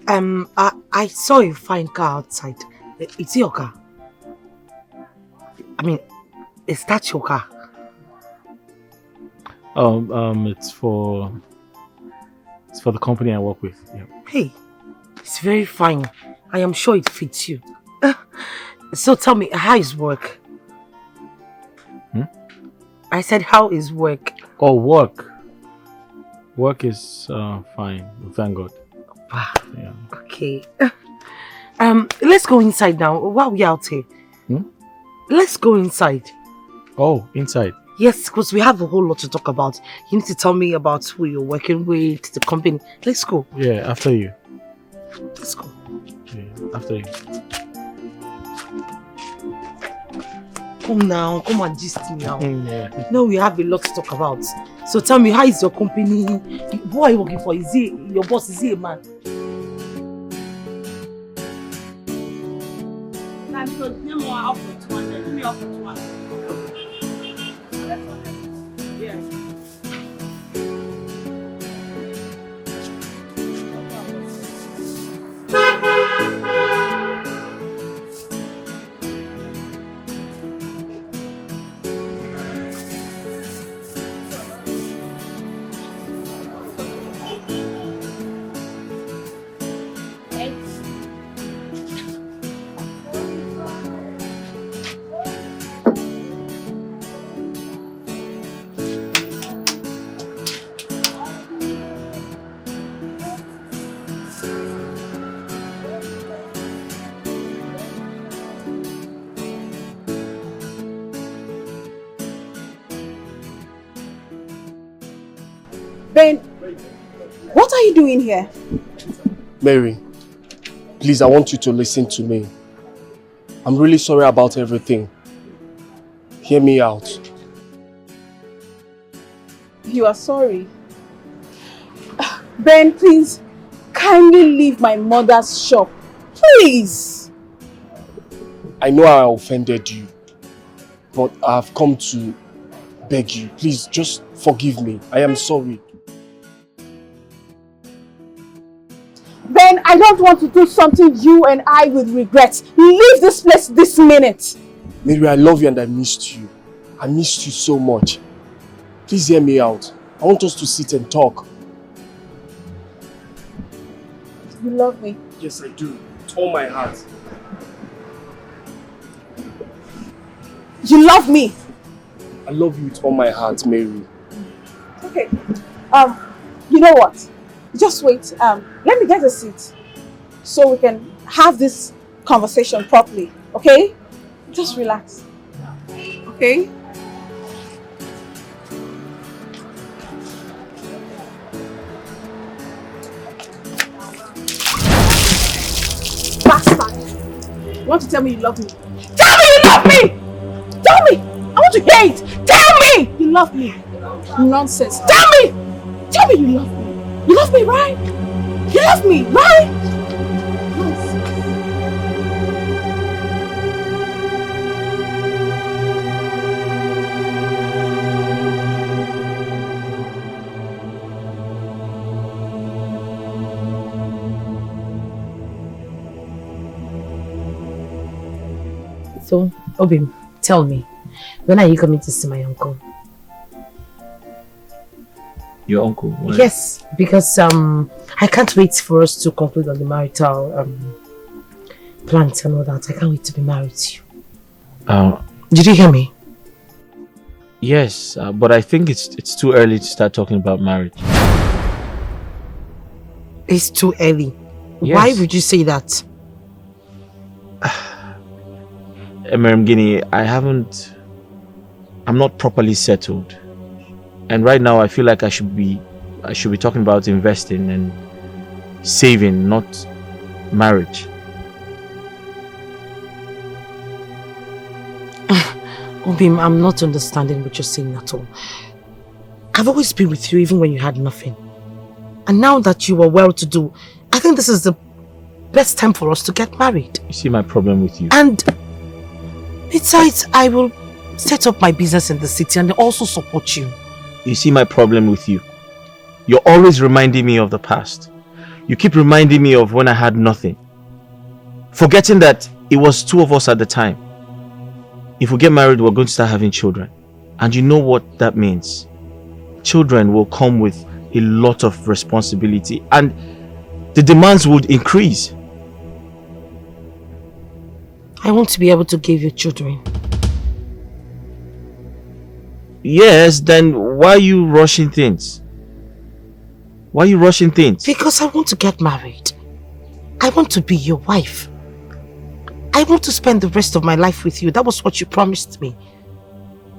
I saw a fine car outside. It's your car. I mean, is that your car? It's for the company I work with. Yeah. Hey, it's very fine. I am sure it fits you. So tell me, how is work? I said, how is work? Oh, work. Work is fine. Thank God. Wow. Yeah. Okay. Let's go inside now. While we're out here. Let's go inside. Oh, inside. Yes, because we have a whole lot to talk about. You need to tell me about who you're working with, the company. Let's go. Yeah, after you. Let's go. Yeah, after you. Come now, come and gist me now. Yeah. Now we have a lot to talk about. So tell me, how is your company? Who are you working for? Is he your boss? Is he a man? Ben, what are you doing here? Mary, please, I want you to listen to me. I'm really sorry about everything. Hear me out. You are sorry? Ben, please, kindly leave my mother's shop. Please! I know I offended you, but I've come to beg you. Please, just forgive me. I am sorry. Ben, I don't want to do something you and I will regret. Leave this place this minute. Mary, I love you and I missed you. I missed you so much. Please hear me out. I want us to sit and talk. You love me? Yes, I do. With all my heart. You love me? I love you with all my heart, Mary. Okay. You know what? Just wait. Let me get a seat so we can have this conversation properly. Okay? Just relax. Okay? Bastard! You want to tell me you love me? Tell me you love me! Tell me! I want to hear it! Tell me! You love me. Nonsense. Tell me! Tell me you love me. You love me, right? You love me, right? Nonsense. So, Obim, tell me, when are you coming to see my uncle? Your uncle? Why? Yes, because I can't wait for us to conclude on the marital plans and all that. I can't wait to be married to you. Did you hear me? Yes, but I think it's too early to start talking about marriage. It's too early. Yes. Why would you say that? Emerimgini, I'm not properly settled. And right now I feel like I should be talking about investing and saving, not marriage. Obim, I'm not understanding what you're saying at all. I've always been with you even when you had nothing. And now that you are well-to-do, I think this is the best time for us to get married. You see my problem with you? And besides, I will set up my business in the city and also support you. You see my problem with you? You're always reminding me of the past. You keep reminding me of when I had nothing. Forgetting that it was two of us at the time. If we get married, we're going to start having children. And you know what that means. Children will come with a lot of responsibility and the demands would increase. I want to be able to give you children. Yes, then why are you rushing things? Why are you rushing things? Because I want to get married. I want to be your wife. I want to spend the rest of my life with you. That was what you promised me.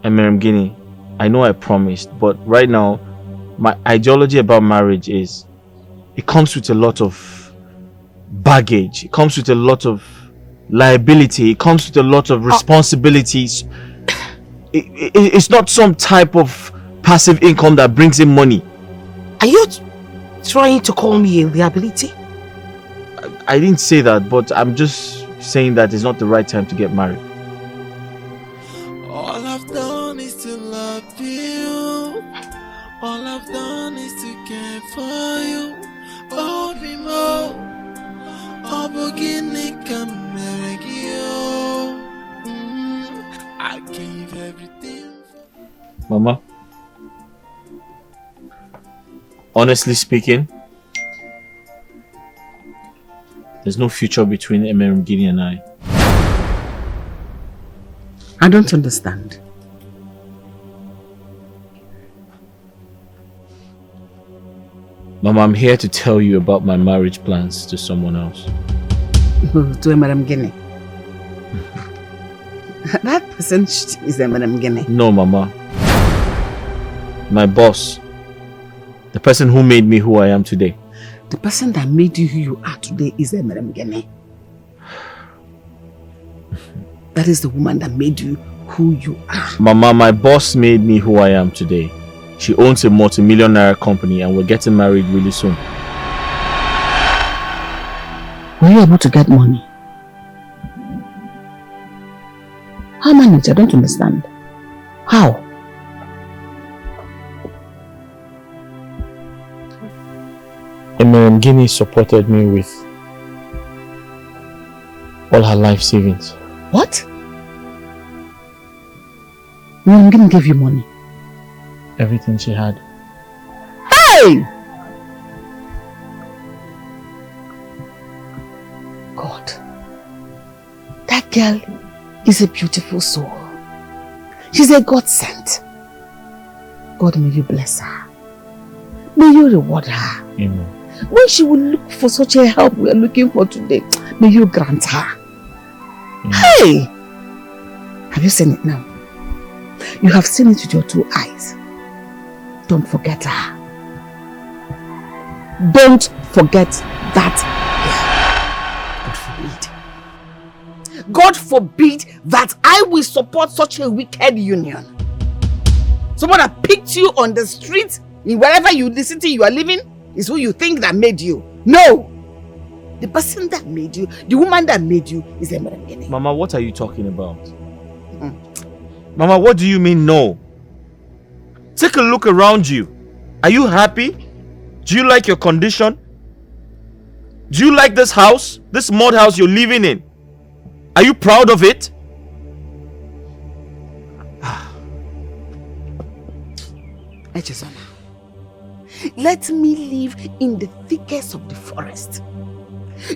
Guinea, I know I promised, but right now, my ideology about marriage is it comes with a lot of baggage. It comes with a lot of liability. It comes with a lot of responsibilities. It's not some type of passive income that brings in money. Are you trying to call me a liability? I didn't say that, but I'm just saying that it's not the right time to get married. All I've done is to love you. All I've done is to care for you. Oh, Bimo. Oh, beginning come I gave everything. Mama, honestly speaking, there's no future between Guinea and I. I don't understand. Mama, I'm here to tell you about my marriage plans to someone else. To Madam Guinea. That person is Madam Guinea. No, Mama. My boss. The person who made me who I am today. The person that made you who you are today is Madam Guinea. That is the woman that made you who you are. Mama, my boss made me who I am today. She owns a multi-millionaire company and we're getting married really soon. Were you able to get money? How managed? I don't understand. How? Guinea supported me with all her life savings. What? Guinea gave you money? Everything she had. Hey! God, that girl is a beautiful soul. She's a God sent. God, may you bless her. May you reward her. Amen. When she will look for such a help we are looking for today, may you grant her. Amen. Hey! Have you seen it now? You have seen it with your 2 eyes. Don't forget her. Don't forget that girl. God forbid that I will support such a wicked union. Someone that picked you on the street, in wherever the city you are living, is who you think that made you. No! The person that made you, the woman that made you, is Madam Guinea. Mama, what are you talking about? Mama, what do you mean no? Take a look around you. Are you happy? Do you like your condition? Do you like this house? This mud house you're living in? Are you proud of it? Echezona, let me live in the thickest of the forest.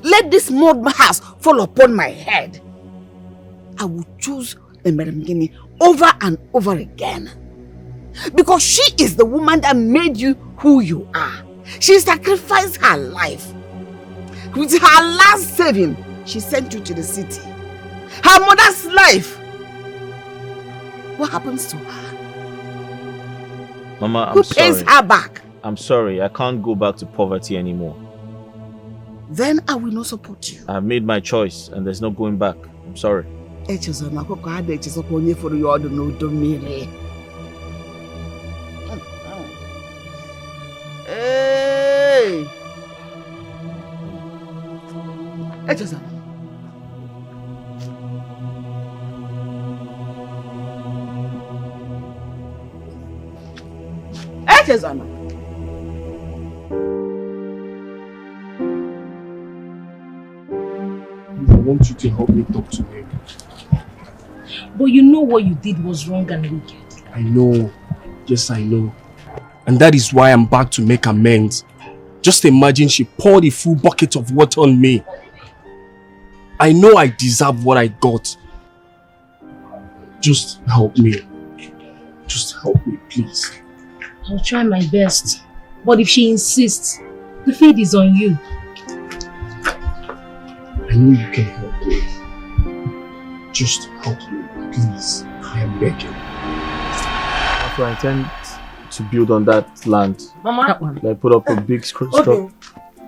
Let this mud house fall upon my head. I will choose Madam Guinea over and over again. Because she is the woman that made you who you are. She sacrificed her life. With her last saving, she sent you to the city. Her mother's life. What happens to her? Mama, I'm Who sorry. pays her back? I'm sorry. I can't go back to poverty anymore. Then I will not support you. I've made my choice and there's no going back. I'm sorry. Echezona, koko hada echezokwa onye furu ya ọdụ n'udu mmiri. Hey! Echezona. Echezona. want you to help me talk to him. But you know what you did was wrong and wicked. I know. Yes, I know. And that is why I'm back to make amends. Just imagine she poured a full bucket of water on me. I know I deserve what I got. Just help me. Just help me, please. I'll try my best. But if she insists, the fate is on you. I know you can help me. Just help me, please. I am begging. So I intend to build on that land. Mama, that one. Like put up a big structure. Okay.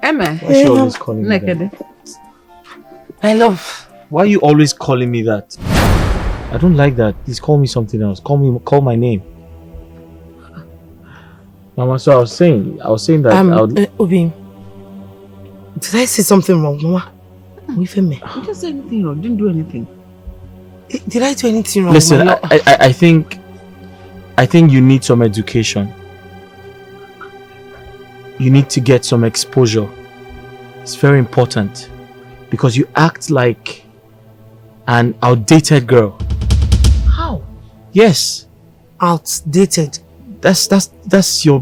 Emma. Why is she always calling me that? My love. Why are you always calling me that? I don't like that. Please call me something else. Call my name. Mama, so I was saying that Obi, did I say something wrong, Mama? You didn't say anything wrong. Didn't do anything. Did I do anything wrong? Listen, Mama? I think you need some education. You need to get some exposure. It's very important because you act like an outdated girl. How? Yes. Outdated? That's your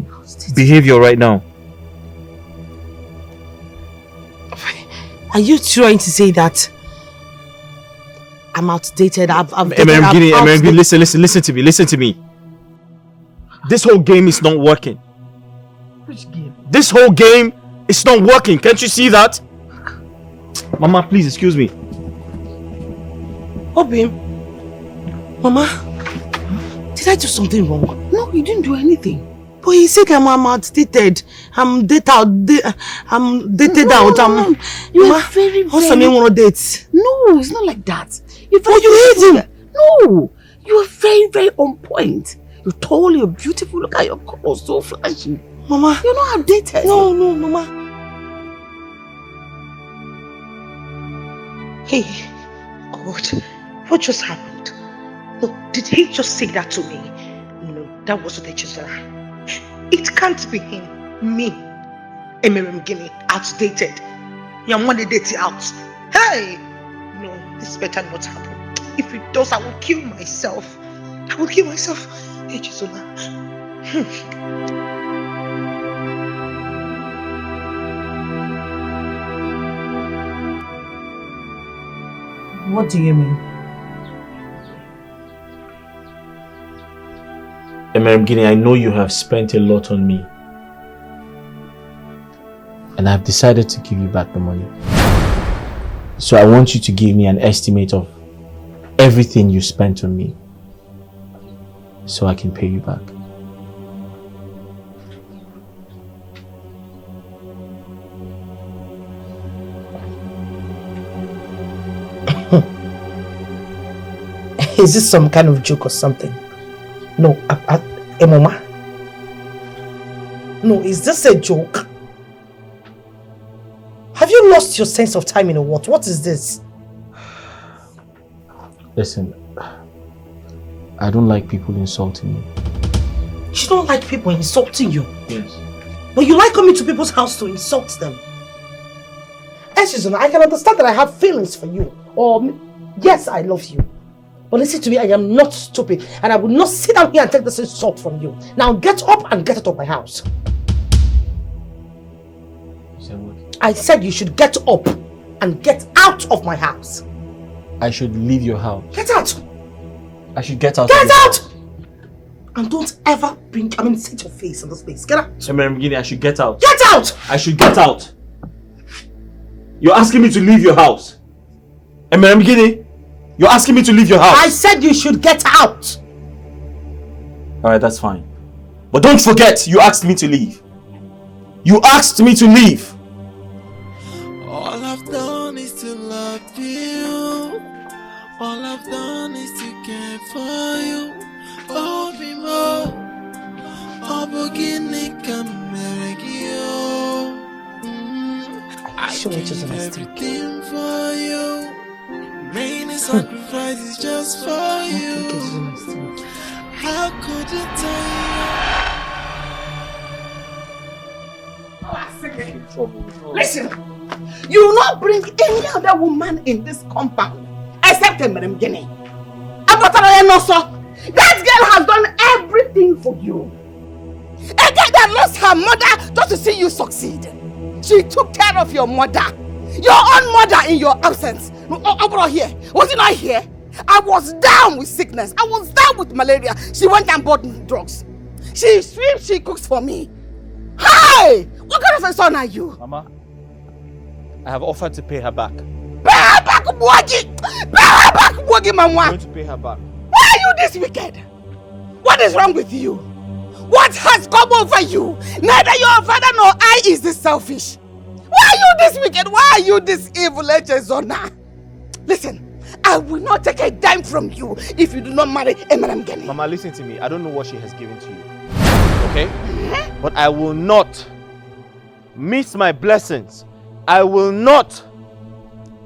behavior right now. Are you trying to say that I'm outdated? Listen to me. This whole game is not working. Which game? This whole game is not working. Can't you see that? Mama, please excuse me. Obi, Mama, did I do something wrong? No, you didn't do anything. But he said I'm outdated. I'm dated out. No. You are very, what's the name of dates? No, it's not like that. You hate him? No, you are very, very on point. You're tall, you're beautiful. Look at your clothes, so flashy. Mama, you're not outdated. No, Mama. Hey, God, what just happened? Look, did he just say that to me? No, that wasn't Georgina. It can't be him. Me, Emerem Guinea, outdated. You want to date out. Hey! No, this better not happen. If it does, I will kill myself. I will kill myself. Hey, Georgina. What do you mean? Emerem Guinea, I know you have spent a lot on me. And I've decided to give you back the money. So I want you to give me an estimate of everything you spent on me. So I can pay you back. Is this some kind of joke or something? No, Mama. No, is this a joke? Have you lost your sense of time in a what? What is this? Listen, I don't like people insulting me. You don't like people insulting you? Yes. But you like coming to people's house to insult them? Susan, I can understand that I have feelings for you. Or, yes, I love you. But listen to me, I am not stupid. And I will not sit down here and take this insult from you. Now get up and get out of my house. You said what? I said you should get up and get out of my house. I should leave your house. Get out! I should get out. Get out! And don't ever set your face in this place. Get out. Emerem Guinea, I should get out. Get out! I should get out. You're asking me to leave your house. Emerem Guinea, you're asking me to leave your house. I said you should get out. Alright, that's fine. But don't forget, you asked me to leave. You asked me to leave. All I've done is to love you. All I've done is to care for you. Oh, be more. Oh, beginning come you. I give everything for you. Many sacrifices just for you. How could you tell? Listen, You will not bring any other woman in this compound except Madam Guinea. That girl has done everything for you. A girl that lost her mother just to see you succeed. She took care of your mother. Your own mother in your absence. Over here. Was it not here? I was down with sickness. I was down with malaria. She went and bought drugs. She sweeps, she cooks for me. Hi! What kind of a son are you? Mama, I have offered to pay her back. Pay her back, Bwagi! Pay her back, Bwagi, Mama! I'm going to pay her back. Why are you this wicked? What is wrong with you? What has come over you? Neither your father nor I is this selfish. Why are you this wicked? Why are you this evil, Echezona? Listen, I will not take a dime from you if you do not marry Madam Guinea. Mama, listen to me. I don't know what she has given to you. Okay? But I will not miss my blessings. I will not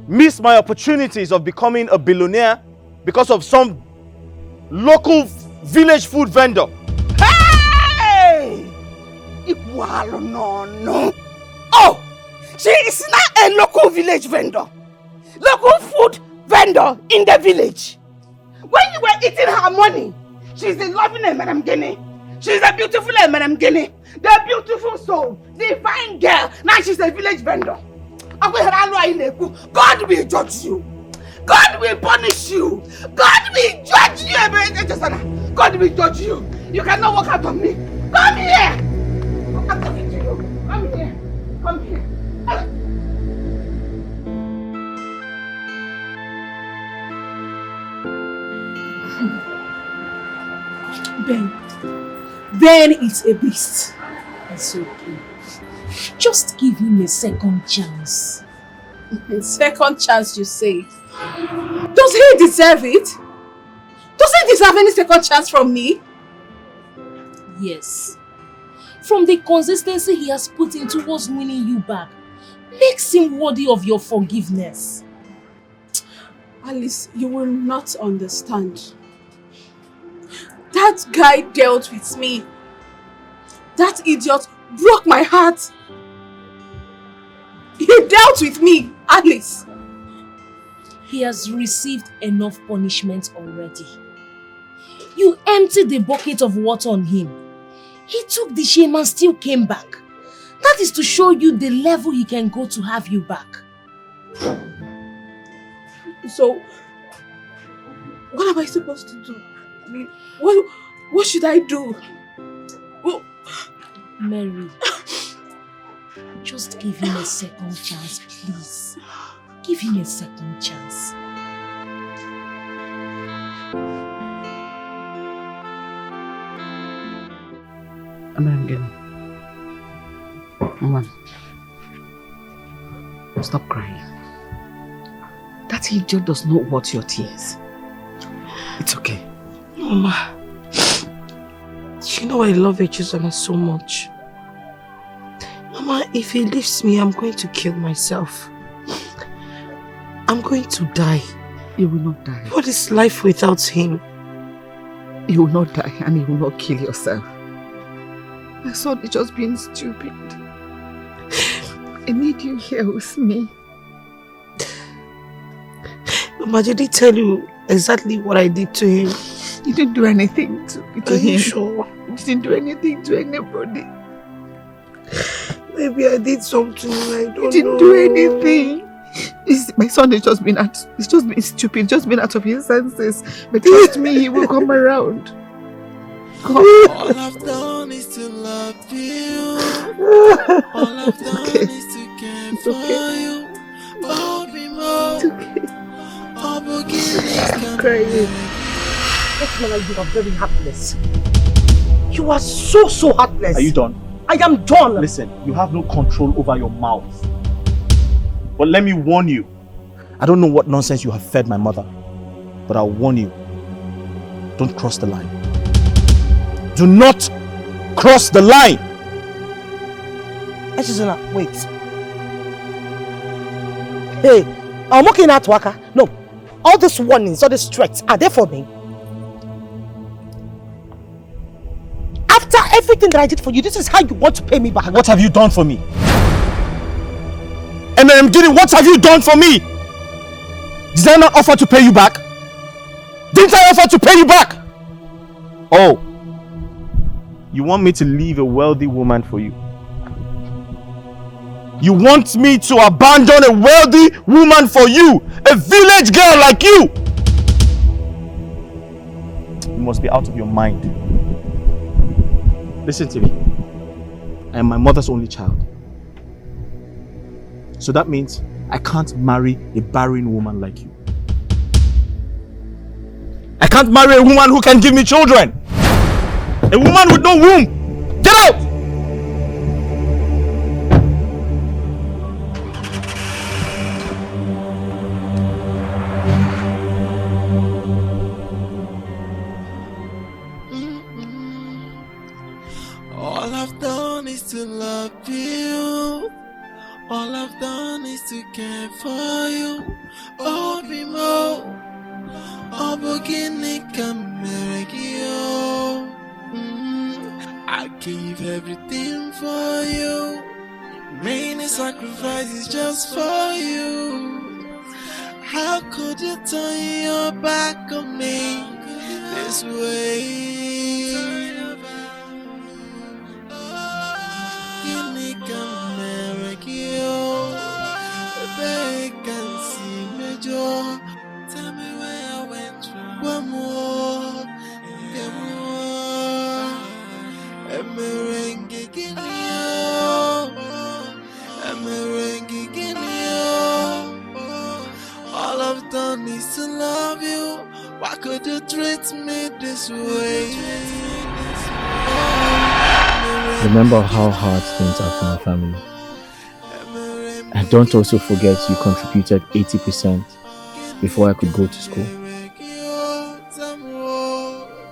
miss my opportunities of becoming a billionaire because of some local village food vendor. Hey! No. Oh! She is not a local village vendor. Local food vendor in the village. When you were eating her money, she's a loving Madam Guinea. She's a beautiful Madam Guinea. The beautiful soul. The fine girl. Now she's a village vendor. God will judge you. God will punish you. God will judge you. God will judge you. You cannot walk out on me. Come here. I'm talking to you. Come here. Come here. Ben is a beast. It's okay. Just give him a second chance. Second chance, you say? Does he deserve it? Does he deserve any second chance from me? Yes. From the consistency he has put in towards winning you back, makes him worthy of your forgiveness. Alice, you will not understand. That guy dealt with me. That idiot broke my heart. He dealt with me, Alice. He has received enough punishment already. You emptied the bucket of water on him. He took the shame and still came back. That is to show you the level he can go to have you back. So, what am I supposed to do? I mean, what should I do? Oh. Mary, just give him a second chance, please. Give him a second chance. Mama, stop crying. That idiot does not want your tears. It's okay. Mama, you know I love Echezona so much. Mama, if he leaves me, I'm going to kill myself. I'm going to die. You will not die. What is life without him? You will not die and you will not kill yourself. My son is just being stupid. I need you here with me. Mama, did he tell you exactly what I did to him? You didn't do anything to him. Are you sure? You didn't do anything to anybody. Maybe I did something, I don't know. You didn't do anything. My son has just been stupid, just been out of his senses. But trust me, he will come around. Come. All I've done is to love you. All I've done is to care for you. Oh, be more. It's okay. I'm crying. You are very heartless. You are so heartless. Are you done? I am done. Listen, you have no control over your mouth. But let me warn you. I don't know what nonsense you have fed my mother. But I'll warn you. Don't cross the line. Do not cross the line! Echezona, wait. Hey, I'm working at Waka. No, all these warnings, all these threats, are they for me? After everything that I did for you, this is how you want to pay me back. What have you done for me? Gini, what have you done for me? Did I not offer to pay you back? Didn't I offer to pay you back? Oh, you want me to leave a wealthy woman for you? You want me to abandon a wealthy woman for you? A village girl like you? You must be out of your mind. Listen to me. I am my mother's only child. So that means I can't marry a barren woman like you. I can't marry a woman who can give me children. A woman with no womb. Get out! All I've done is to love you. All I've done is to care for you. Oh, Bimo. Oh, Bogini, come you. I give everything for you. Many sacrifices just for you. How could you turn your back on me this way? Tell me where I went wrong. One more, get more. A merengue guinea, a merengue guinea. All I've done is to love you. Why could you treat me this way? Remember how hard things are for my family. And don't also forget you contributed 80% before I could go to school.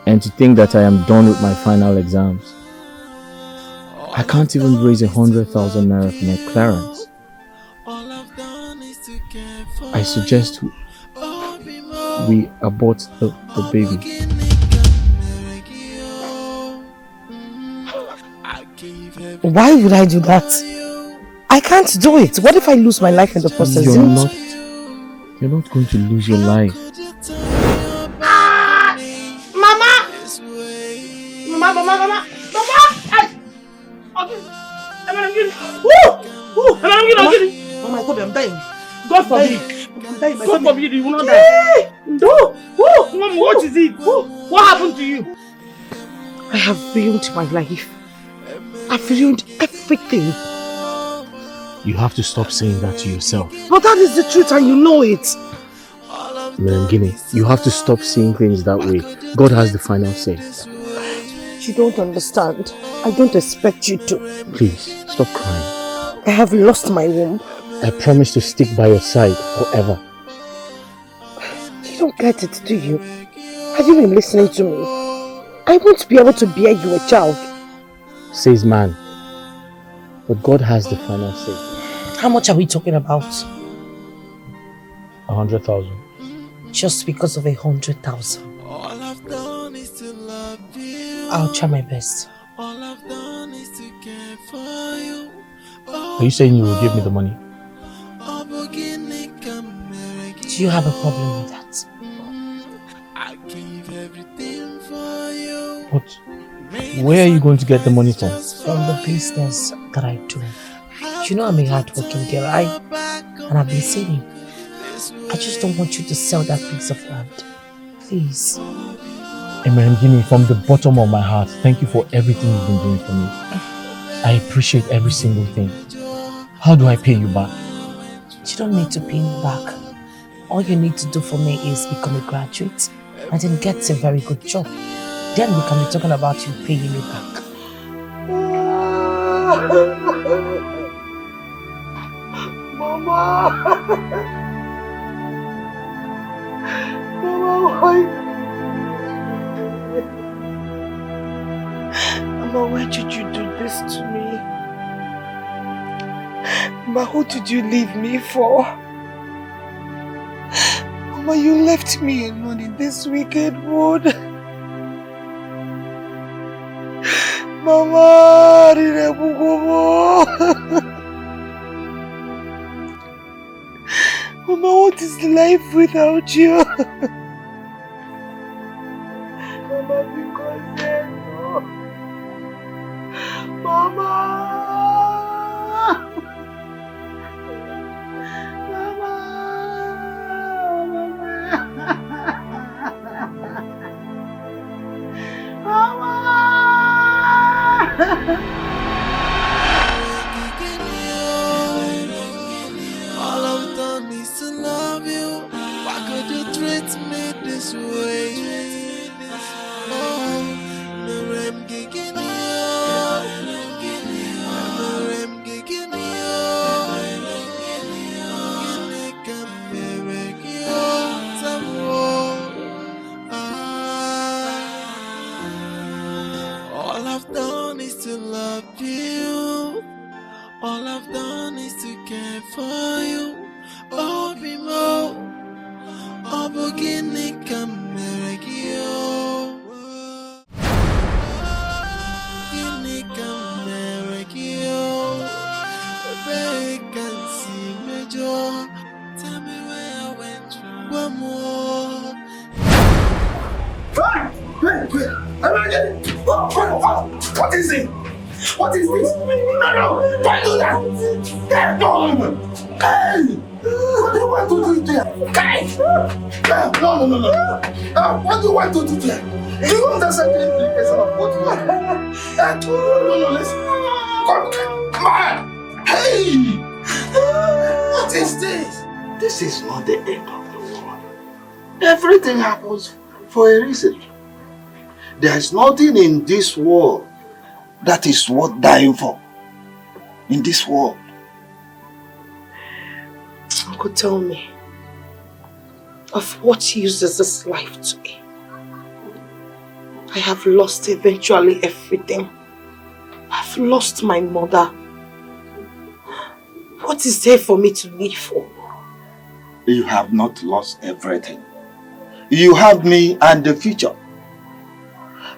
And to think that I am done with my final exams. I can't even raise 100,000 naira for my clearance. I suggest we abort the baby. Why would I do that? I can't do it. What if I lose my life in the process? You're not going to lose your life. Mama! Mama! Mama, I'm dying. God forbid. I'm dying. God forbid you will not die. No! Mama, what is it? What happened to you? I have ruined my life. I've ruined everything. You have to stop saying that to yourself. But that is the truth and you know it. Merengini, you have to stop seeing things that way. God has the final say. You don't understand. I don't expect you to. Please, stop crying. I have lost my womb. I promise to stick by your side forever. You don't get it, do you? Have you been listening to me? I won't be able to bear you a child. Says man. But God has the final say. How much are we talking about? 100,000. Just because of 100,000. All I've done is to love you. I'll try my best. All I've done is to care for you. Are you saying you will give me the money? Do you have a problem with that? I give everything for you. But where are you going to get the money from? From the business that I do. You know I'm a hard-working girl, and I've been saving. I just don't want you to sell that piece of land. Please. Emerengini, from the bottom of my heart, thank you for everything you've been doing for me. I appreciate every single thing. How do I pay you back? You don't need to pay me back. All you need to do for me is become a graduate and then get a very good job. Then we can be talking about you paying me back. Mama, why? Mama, why did you do this to me? Mama, who did you leave me for? Mama, you left me alone in this wicked wood. Mama, is life without you? Mama, because no. Mama! All I've done is to love you. Why could you treat me this way? Oh, Merem Gigini, Merem Gigini, Gini Kamerekio, Samo. All I've done is to love you. All I've done is to care for you. Oh, Bimo, oh, Bogini Kamerekio. Gini Kamerekio. Baby, can see me, Joe. Tell me where I went wrong. One more. What is it? What is this? No, don't do that! No! Hey! What do you want to do there? Hey! No! What do you want to do there? Do you understand the implication of what you want to do? No, listen. Come on! Hey! What is this? This is not the end of the world. Everything happens for a reason. There is nothing in this world that is worth dying for. In this world. Uncle, tell me, of what use is this life to me? I have lost eventually everything. I've lost my mother. What is there for me to live for? You have not lost everything. You have me and the future.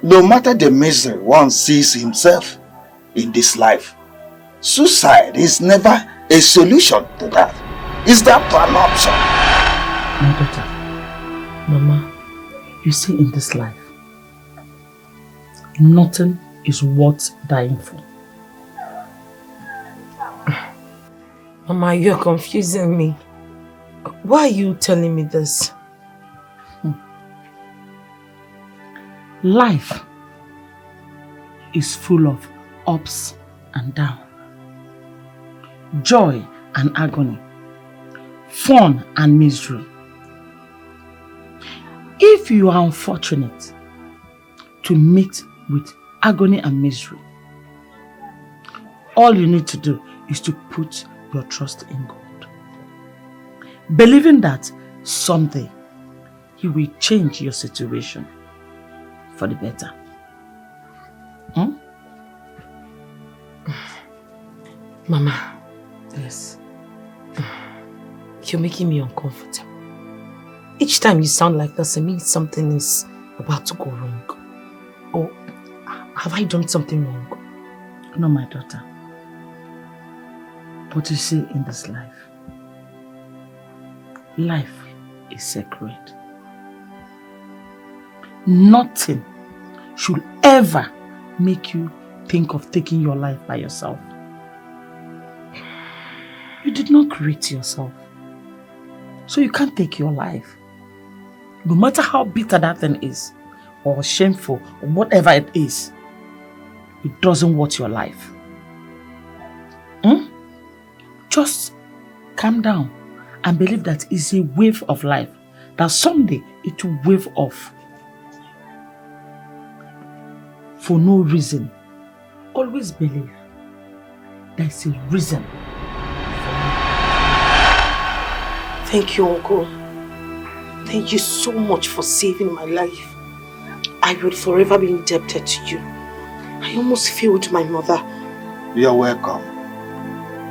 No matter the misery one sees himself in this life, suicide is never a solution to that. Is that an option? My daughter, Mama, you see, in this life, nothing is worth dying for. Mama, you're confusing me. Why are you telling me this? Life is full of ups and downs, joy and agony, fun and misery. If you are unfortunate to meet with agony and misery, all you need to do is to put your trust in God, believing that someday He will change your situation for the better. Mama. Yes. You're making me uncomfortable. Each time you sound like this, it means something is about to go wrong. Or have I done something wrong? No, my daughter. But you see, in this life is sacred. Nothing should ever make you think of taking your life by yourself. You did not create yourself, so you can't take your life. No matter how bitter that thing is, or shameful, or whatever it is, it doesn't worth your life. Just calm down and believe that it's a wave of life, that someday it will wave off. For no reason. Always believe there's a reason. Thank you, Uncle. Thank you so much for saving my life. I would forever be indebted to you. I almost failed my mother. You're welcome.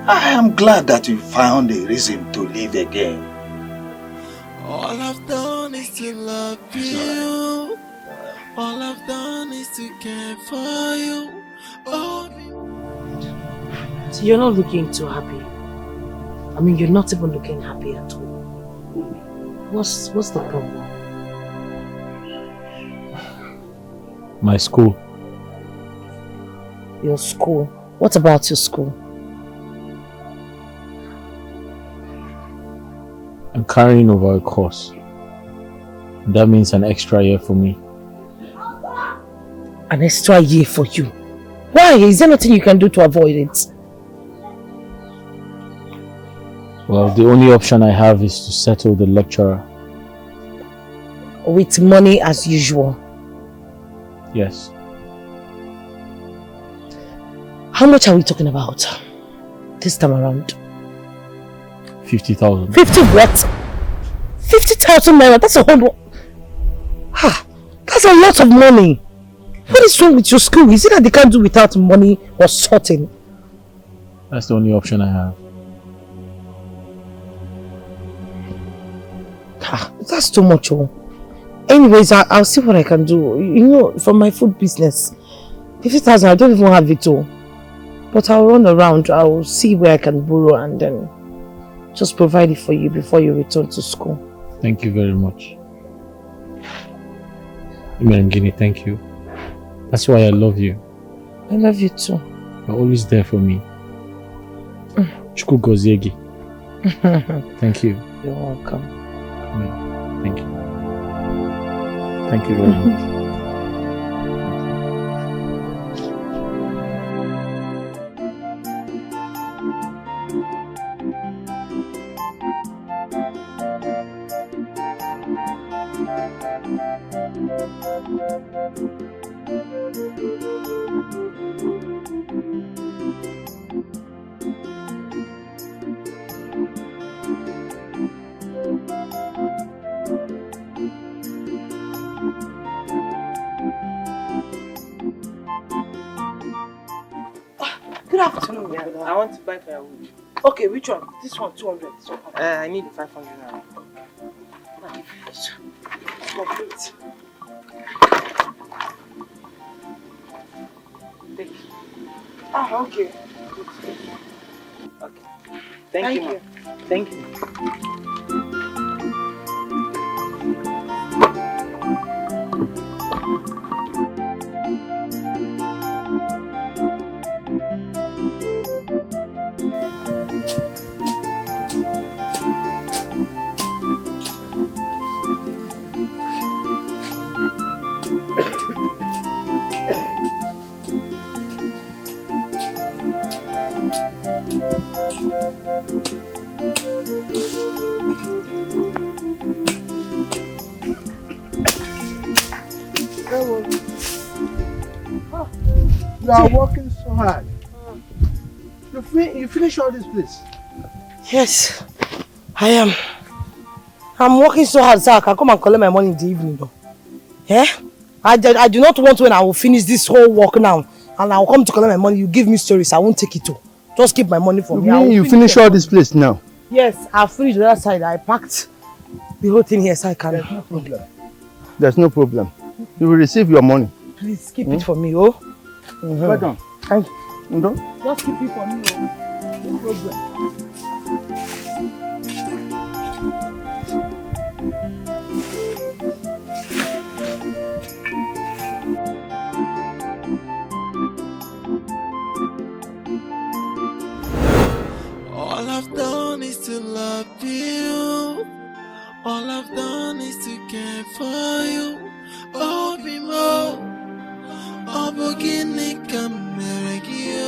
I am glad that you found a reason to live again. All I've done is to love you. All I've done is to care for you. Oh, so you're not looking too happy. I mean, you're not even looking happy at all. What's the problem? My school. Your school? What about your school? I'm carrying over a course. That means an extra year for me. An extra year for you? Why? Is there nothing you can do to avoid it? Well, the only option I have is to settle the lecturer. With money as usual? Yes. How much are we talking about this time around? 50,000. 50 what? 50,000 naira, that's a whole lot. That's a lot of money. What is wrong with your school? Is it that they can't do without money or sorting? That's the only option I have. That's too much. Oh. Anyways, I'll see what I can do. You know, from my food business, 50,000, I don't even have it all. But I'll run around. I'll see where I can borrow and then just provide it for you before you return to school. Thank you very much. Gini, thank you. That's why I love you. I love you too. You're always there for me. Chukwu goziegi. Thank you. You're welcome. Thank you. Thank you very much. Good afternoon, yeah. I want to buy firewood. Okay, which one? This one, 200. I need 500 now. Complete. Take. Okay. Okay. Thank you, ma'am. Thank you. You are working so hard. You finish all this place? Yes, I am. I'm working so hard, sir. I can come and collect my money in the evening, though. Yeah? I do not want when I will finish this whole work now and I will come to collect my money. You give me stories, I won't take it all. Just keep my money for me. You finish all this place now? Yes, I've finished the other side. I packed the whole thing here so I can. There's no problem. There's no problem. You will receive your money. Please keep it for me, oh. Well done. Thank you. Just keep it for me, oh. No problem. All I've done is to love you. All I've done is to care for you. Oh, be more. Oh, beginning come you.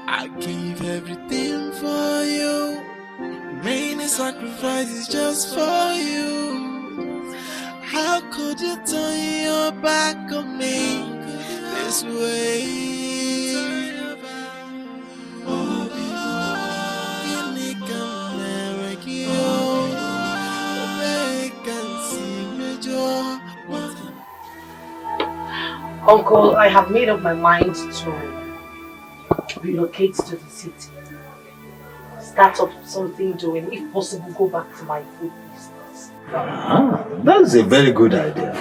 I give everything for you. Many sacrifices just for you. How could you turn your back on me this way? Uncle, I have made up my mind to relocate to the city. Start up something doing, if possible, go back to my food business. That's a very good idea.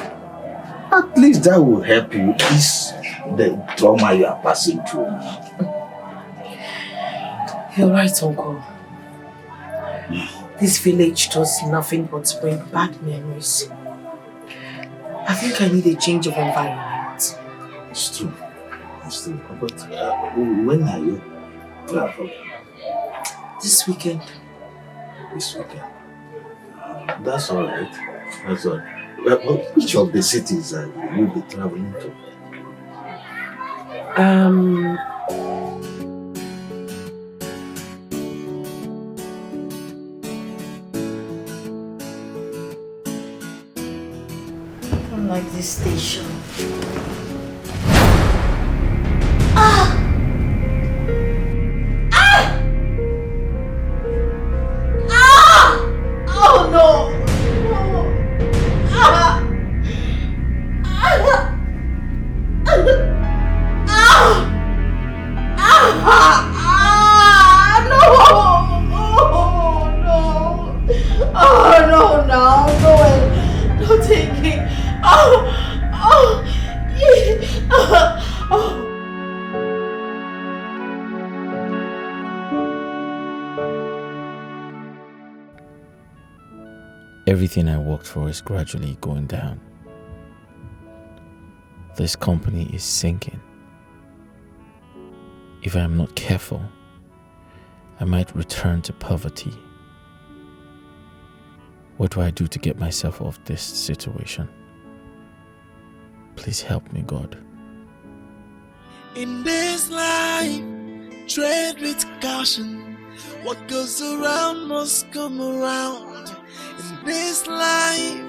At least that will help you ease the trauma you are passing through now. You're right, Uncle. This village does nothing but bring bad memories. I think I need a change of environment. It's true. It's true. But when are you traveling? This weekend. This weekend. That's all right. That's all right. Well, which of the cities will you be traveling to? I like this station. Oh no! Don't take it. Everything I worked for is gradually going down. This company is sinking. If I am not careful, I might return to poverty. What do I do to get myself off this situation? Please help me, God. In this life, tread with caution. What goes around must come around. In this life,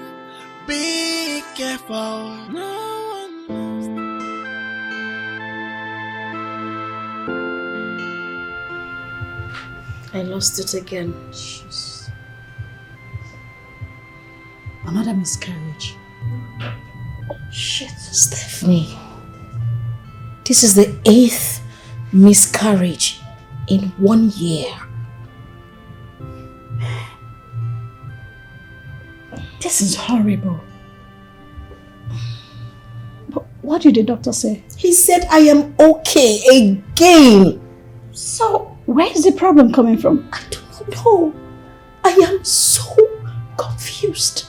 be careful. No one knows. I lost it again. Jeez. Another miscarriage. Shit, Stephanie. This is the 8th miscarriage in 1 year. This is horrible. But what did the doctor say? He said I am okay again. So, where is the problem coming from? I don't know. I am so confused.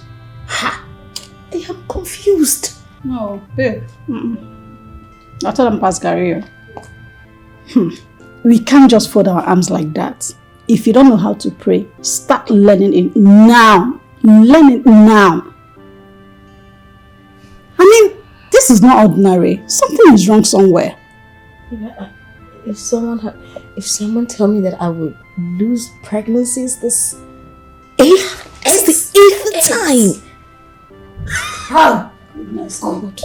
Ha! I am confused. No, babe. I'll tell them past Gary. We can't just fold our arms like that. If you don't know how to pray, start learning it now. Learn it now. I mean, this is not ordinary. Something is wrong somewhere. If someone tell me that I would lose pregnancies this 8th, it's the 8th time. Oh, goodness. God.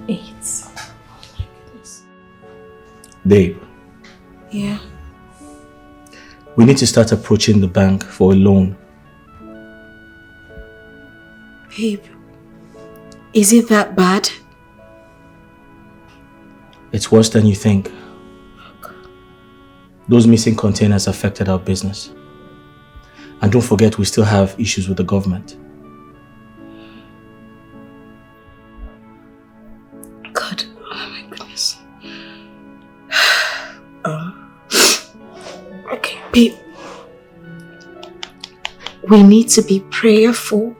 8. Oh my goodness. Babe, Yeah. we need to start approaching the bank for a loan. Babe, is it that bad? It's worse than you think. Those missing containers affected our business. And don't forget, we still have issues with the government. God, oh my goodness. Okay, babe. We need to be prayerful.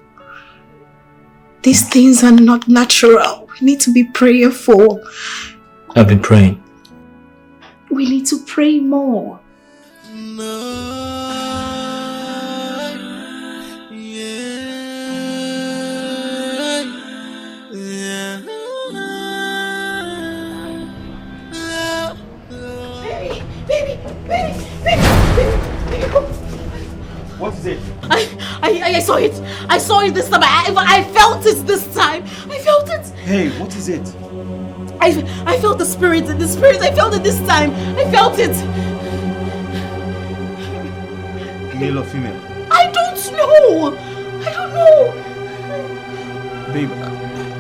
These things are not natural. We need to be prayerful. I've been praying. We need to pray more. What is it? I saw it. I saw it this time. I felt it this time. I felt it. Hey, what is it? I felt the spirit. I felt it this time. I felt it. Male or female? I don't know. I don't know. Babe,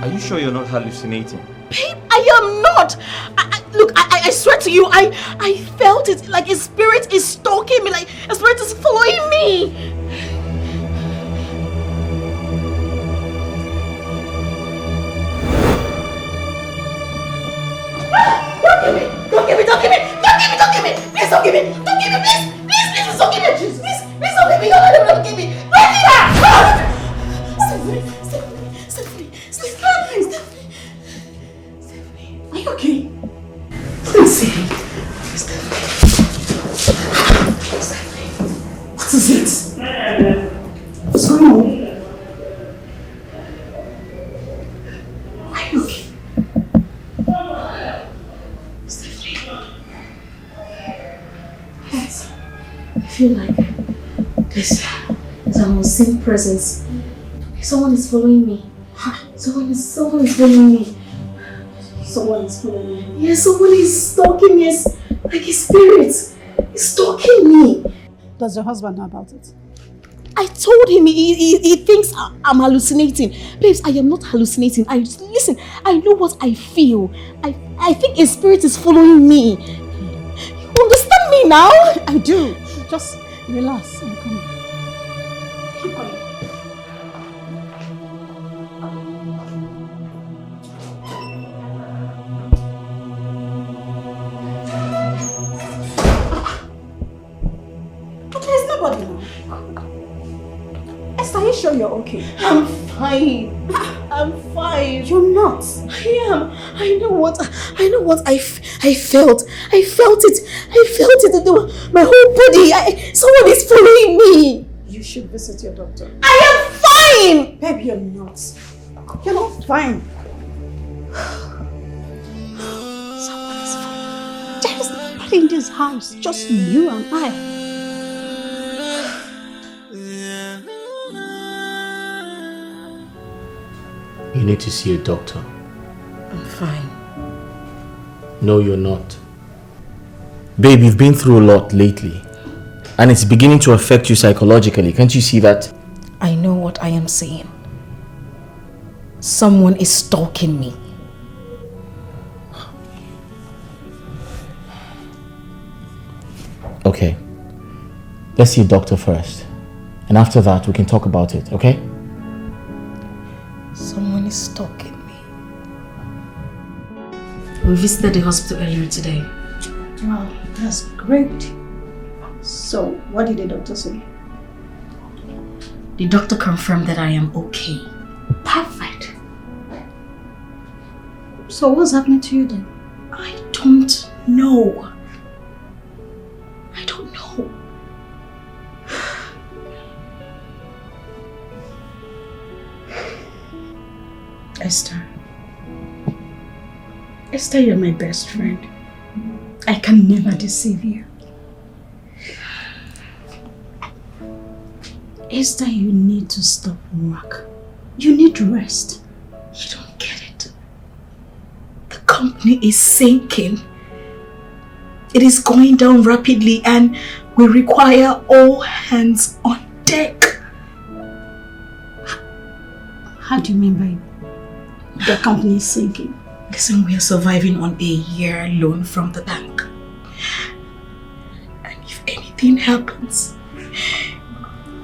are you sure you're not hallucinating? Babe, I am not. Look, I swear to you, I felt it. Like a spirit is stalking me. Like a spirit is following me. Don't give me. Please don't give me. Please don't give me. Don't give me, please. Please, Please don't give me. Please don't give me. Don't give me. Bring it back. Stephanie. Are you okay? Please say it. What is it? What's going on? Are you okay? Stephanie. Yes. I feel like there's an unseen presence. Someone is following me. Someone is following me. Someone is following me. Yes, someone is stalking me. It's like a spirit. He's stalking me. Does your husband know about it? I told him he thinks I'm hallucinating. Babes, I am not hallucinating. Listen, I know what I feel. I think a spirit is following me. You understand me now? I do. Just relax and come here. Keep coming. But there's nobody now. Esther, are you sure you're okay? I'm fine. I'm fine. You're not. I am. I know what I felt. I felt it. My whole body. Someone is following me. You should visit your doctor. I am fine. Babe, you're not. You're not fine. Someone is following. There is nobody in this house. Just you and I. You need to see a doctor. I'm fine. No, you're not. Babe, you've been through a lot lately. And it's beginning to affect you psychologically. Can't you see that? I know what I am saying. Someone is stalking me. Okay. Let's see a doctor first. And after that, we can talk about it, okay? Someone is stalking me. We visited the hospital earlier today. Wow, that's great. So, what did the doctor say? The doctor confirmed that I am okay. Perfect. So, what's happening to you then? I don't know. I don't know. Esther, you're my best friend. I can never deceive you. Esther, you need to stop work. You need rest. You don't get it. The company is sinking. It is going down rapidly and we require all hands on deck. How do you mean by the company is sinking? Listen, we are surviving on a year loan from the bank. And if anything happens,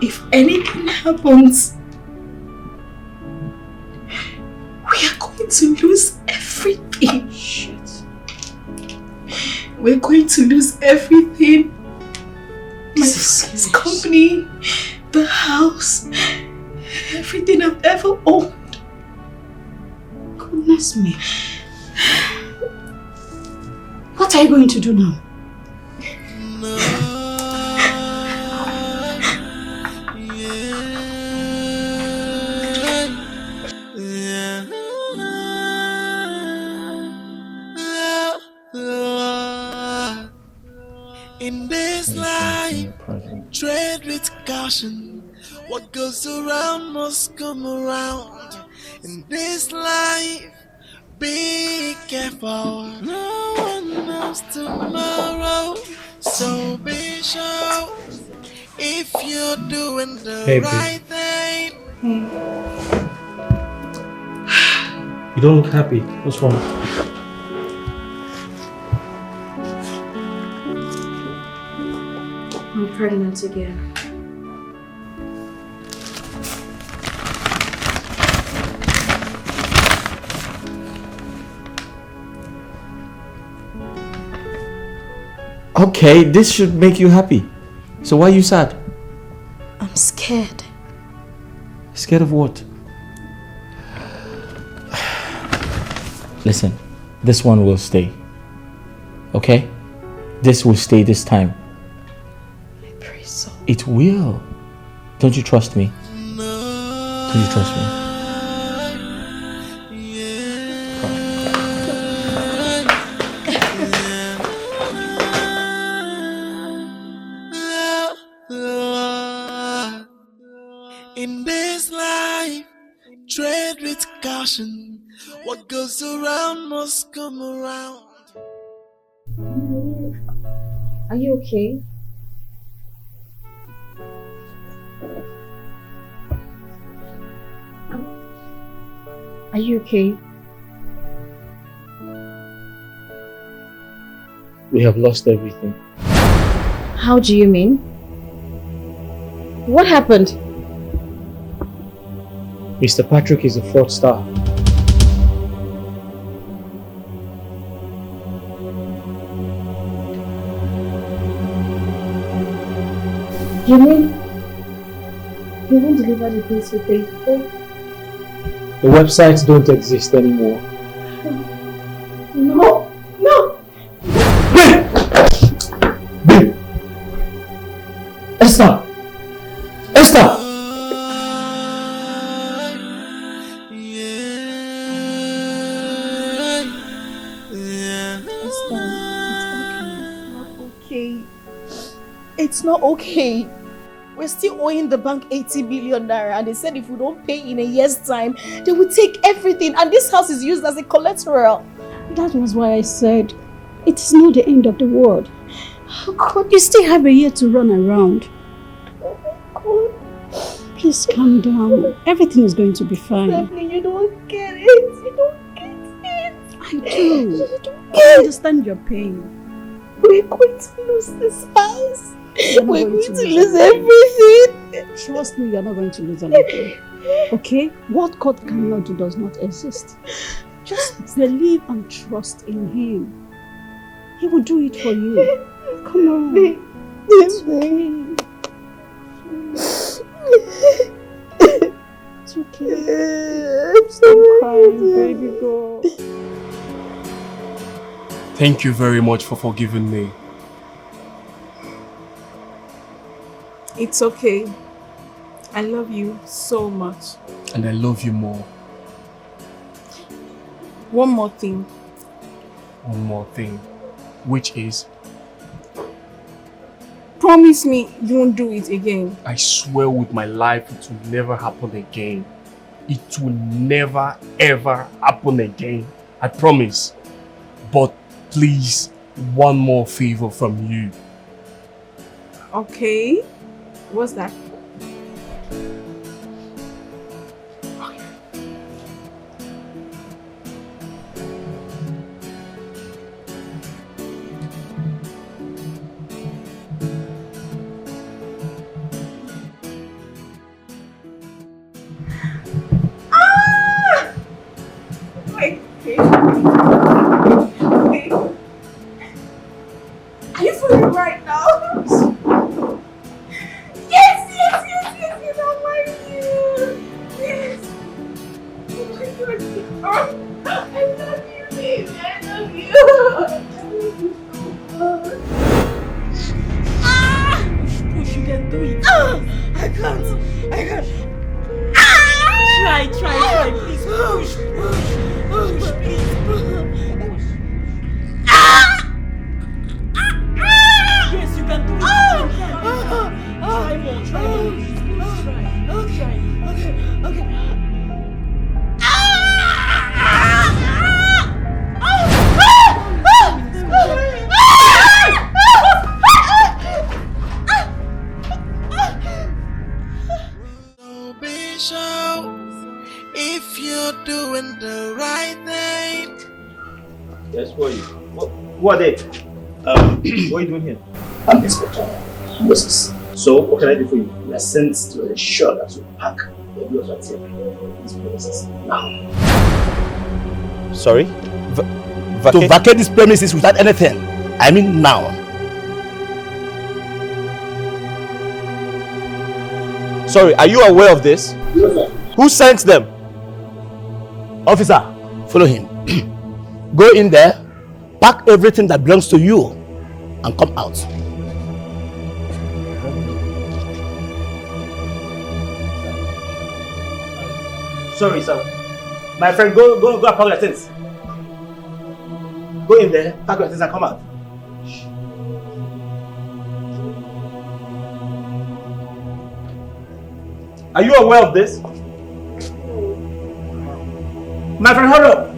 we are going to lose everything. Shit. We're going to lose everything. My this company, the house, everything I've ever owned. Goodness me. What are you going to do now? In this life, tread with caution. What goes around must come around. In this life, be careful. No one knows tomorrow, so be sure if you're doing the right thing. You don't look happy. What's wrong? I'm pregnant again. Okay, this should make you happy. So why are you sad? I'm scared. Scared of what? Listen, this one will stay. Okay? This will stay this time. I pray so. It will. Don't you trust me? Don't you trust me? In this life, tread with caution. What goes around must come around. Are you okay? Are you okay? We have lost everything. How do you mean? What happened? Mr. Patrick is a fraudster. You mean you won't deliver the goods we paid for? The websites don't exist anymore. No! No! Babe! Esther! Esther! It's not okay. We're still owing the bank 80 billion naira, and they said if we don't pay in a year's time, they will take everything, and this house is used as a collateral. That was why I said it is not the end of the world. Oh God, You still have a year to run around. oh my God. Please calm down. Everything is going to be fine. Lovely, you don't get it. You don't get it. I do. You don't I get it. understand your pain. We're going to lose this house. You're not We're going going to to lose lose everything. Trust me, you're not going to lose anything. Okay? What God cannot do does not exist. Just believe and trust in Him. He will do it for you. Come on. It's okay. It's okay. Stop crying, baby girl. Thank you very much for forgiving me. It's okay. I love you so much. And I love you more. One more thing. One more thing. Which is, Promise me you won't do it again. I swear with my life it will never happen again. It will never ever happen again. I promise. But please, one more favor from you. Okay. What's that? Wait. Are you feeling right now? Yes, I love you. Yes. Oh my God. I love you, baby. I love you. I love you so much. Push, you can do it. I can't. Try, please. Push, please. Push. Yes, you can do it. Try more, please. Try. Okay. So be sure if you're doing the right thing. Yes, who are you? Who are they? What are you doing here? I'm Inspector Moses. So, what can I do for you? We are sent to ensure that you pack the goods at these premises now. Sorry? To vacate these premises without anything. I mean now. Sorry, are you aware of this? Yes, sir. Who sent them? Officer, follow him. Go in there, pack everything that belongs to you, and come out. Sorry, sir. My friend, go and pack your things. Go in there, pack your things and come out. Are you aware of this? My friend, hurry up.